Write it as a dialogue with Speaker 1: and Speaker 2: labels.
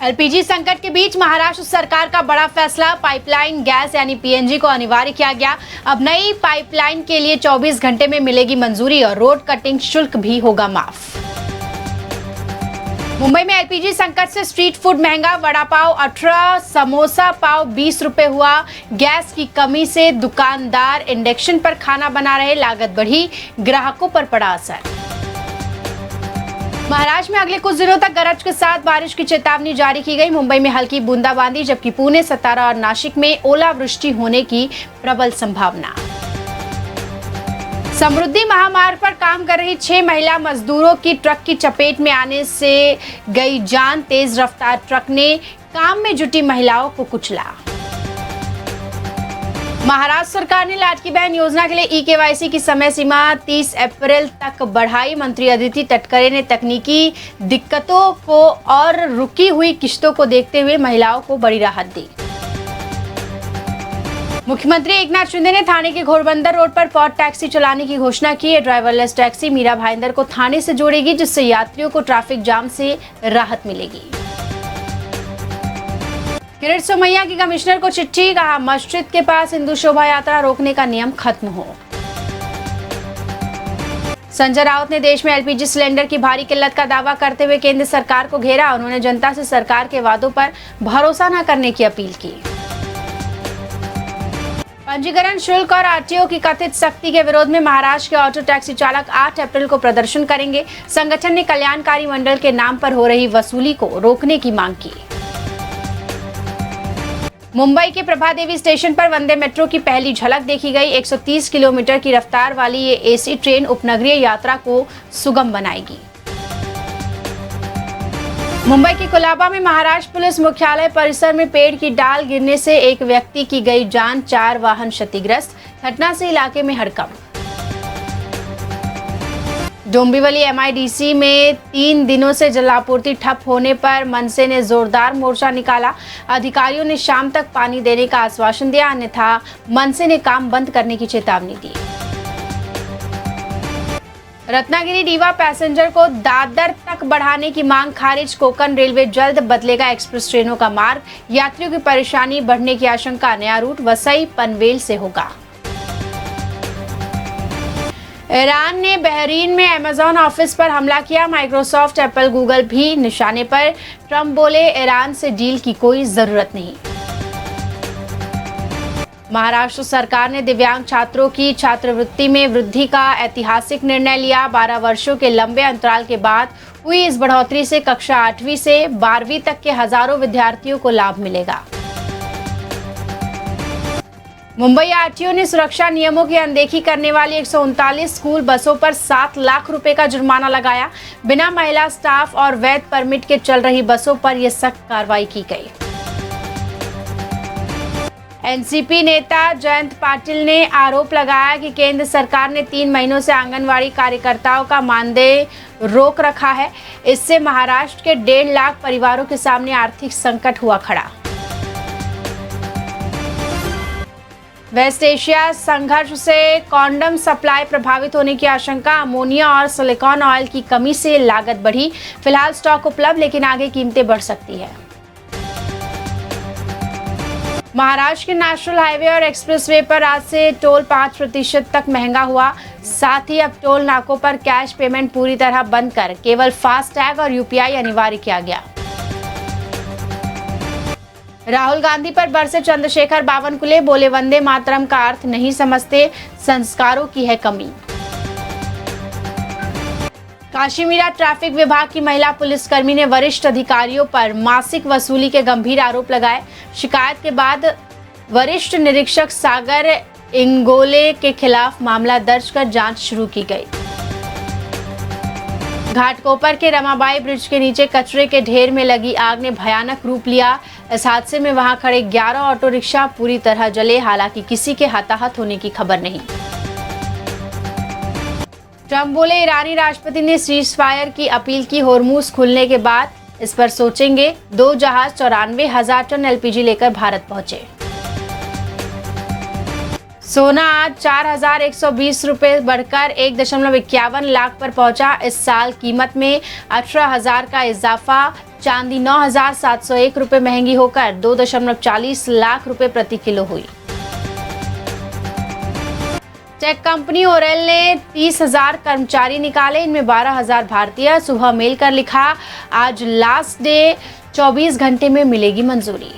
Speaker 1: LPG संकट के बीच महाराष्ट्र सरकार का बड़ा फैसला, पाइपलाइन गैस यानी पीएनजी को अनिवार्य किया गया। अब नई पाइपलाइन के लिए 24 घंटे में मिलेगी मंजूरी और रोड कटिंग शुल्क भी होगा माफ। मुंबई में एलपीजी संकट से स्ट्रीट फूड महंगा, वड़ा पाव 18, समोसा पाव 20 रुपए हुआ। गैस की कमी से दुकानदार इंडक्शन पर खाना बना रहे, लागत बढ़ी, ग्राहकों पर पड़ा असर। महाराष्ट्र में अगले कुछ दिनों तक गरज के साथ बारिश की चेतावनी जारी की गई। मुंबई में हल्की बूंदाबांदी, जबकि पुणे, सतारा और नासिक में ओलावृष्टि होने की प्रबल संभावना। समृद्धि महामार्ग पर काम कर रही 6 महिला मजदूरों की ट्रक की चपेट में आने से गई जान। तेज रफ्तार ट्रक ने काम में जुटी महिलाओं को कुचला। महाराष्ट्र सरकार ने लाडली बहन योजना के लिए ई-केवाईसी की समय सीमा 30 अप्रैल तक बढ़ाई। मंत्री अदिति तटकरे ने तकनीकी दिक्कतों को और रुकी हुई किश्तों को देखते हुए महिलाओं को बड़ी राहत दी। मुख्यमंत्री एकनाथ शिंदे ने थाने के घोड़बंदर रोड पर पॉड टैक्सी चलाने की घोषणा की है। ड्राइवरलेस टैक्सी मीरा भाईंदर को थाने से जोड़ेगी, जिससे यात्रियों को ट्रैफिक जाम से राहत मिलेगी। किरीट सोमैया की कमिश्नर को चिट्ठी, कहा मस्जिद के पास हिंदू शोभा यात्रा रोकने का नियम खत्म हो। संजय राउत ने देश में एलपीजी सिलेंडर की भारी किल्लत का दावा करते हुए केंद्र सरकार को घेरा। उन्होंने जनता से सरकार के वादों पर भरोसा न करने की अपील की। पंजीकरण शुल्क और आरटीओ की कथित सख्ती के विरोध में महाराष्ट्र के ऑटो टैक्सी चालक 8 अप्रैल को प्रदर्शन करेंगे। संगठन ने कल्याणकारी मंडल के नाम पर हो रही वसूली को रोकने की मांग की। मुंबई के प्रभादेवी स्टेशन पर वंदे मेट्रो की पहली झलक देखी गई। 130 किलोमीटर की रफ्तार वाली ये एसी ट्रेन उपनगरीय यात्रा को सुगम बनाएगी। मुंबई के कोलाबा में महाराष्ट्र पुलिस मुख्यालय परिसर में पेड़ की डाल गिरने से एक व्यक्ति की गई जान, 4 वाहन क्षतिग्रस्त। घटना से इलाके में हड़कंप। डोंबिवली एमआईडीसी में 3 दिनों से जलापूर्ति ठप होने पर मनसे ने जोरदार मोर्चा निकाला। अधिकारियों ने शाम तक पानी देने का आश्वासन दिया, अन्यथा मनसे ने काम बंद करने की चेतावनी दी। रत्नागिरी रीवा पैसेंजर को दादर तक बढ़ाने की मांग खारिज। कोंकण रेलवे जल्द बदलेगा एक्सप्रेस ट्रेनों का मार्ग। यात्रियों की परेशानी बढ़ने की आशंका। नया रूट वसई पनवेल से होगा। ईरान ने बहरीन में अमेजॉन ऑफिस पर हमला किया। माइक्रोसॉफ्ट, एप्पल, गूगल भी निशाने पर। ट्रंप बोले ईरान से डील की कोई जरूरत नहीं। महाराष्ट्र सरकार ने दिव्यांग छात्रों की छात्रवृत्ति में वृद्धि का ऐतिहासिक निर्णय लिया। 12 वर्षों के लंबे अंतराल के बाद हुई इस बढ़ोतरी से कक्षा 8वीं से 12वीं तक के हजारों विद्यार्थियों को लाभ मिलेगा। मुंबई आरटीओ ने सुरक्षा नियमों की अनदेखी करने वाली 139 स्कूल बसों पर 7 लाख रुपए का जुर्माना लगाया। बिना महिला स्टाफ और वैध परमिट के चल रही बसों पर यह सख्त कार्रवाई की गई। एनसीपी नेता जयंत पाटिल ने आरोप लगाया कि केंद्र सरकार ने 3 महीनों से आंगनवाड़ी कार्यकर्ताओं का मानदेय रोक रखा है। इससे महाराष्ट्र के 1.5 लाख परिवारों के सामने आर्थिक संकट हुआ खड़ा। वेस्ट एशिया संघर्ष से कॉन्डम सप्लाई प्रभावित होने की आशंका। अमोनिया और सिलिकॉन ऑयल की कमी से लागत बढ़ी। फिलहाल स्टॉक उपलब्ध, लेकिन आगे कीमतें बढ़ सकती है। महाराष्ट्र के नेशनल हाईवे और एक्सप्रेसवे पर आज से टोल 5% तक महंगा हुआ। साथ ही अब टोल नाकों पर कैश पेमेंट पूरी तरह बंद कर केवल फास्टैग और यूपीआई अनिवार्य किया गया। राहुल गांधी पर बरसे चंद्रशेखर बावनकुले, बोले वंदे मातरम का अर्थ नहीं समझते, संस्कारों की है कमी। काशीमीरा ट्रैफिक विभाग की महिला पुलिसकर्मी ने वरिष्ठ अधिकारियों पर मासिक वसूली के गंभीर आरोप लगाए। शिकायत के बाद वरिष्ठ निरीक्षक सागर इंगोले के खिलाफ मामला दर्ज कर जांच शुरू की गई। घाटकोपर के रमाबाई ब्रिज के नीचे कचरे के ढेर में लगी आग ने भयानक रूप लिया। इस हादसे में वहां खड़े 11 ऑटो रिक्शा पूरी तरह जले। हालांकि किसी के हताहत होने की खबर नहीं। ट्रंप बोले ईरानी राष्ट्रपति ने सीज फायर की अपील की। होर्मुज खुलने के बाद इस पर सोचेंगे। 2 जहाज 94,000 टन एलपीजी लेकर भारत पहुंचे। सोना आज 4,120 रुपये बढ़कर 1.51 लाख पर पहुंचा। इस साल कीमत में 18,000 का इजाफा। चांदी 9,701 रुपये महंगी होकर 2.40 लाख रुपए प्रति किलो हुई। टेक कंपनी ओरेल ने 30,000 कर्मचारी निकाले, इनमें 12,000 भारतीय। सुबह मेल कर लिखा, आज लास्ट डे, 24 घंटे में मिलेगी मंजूरी।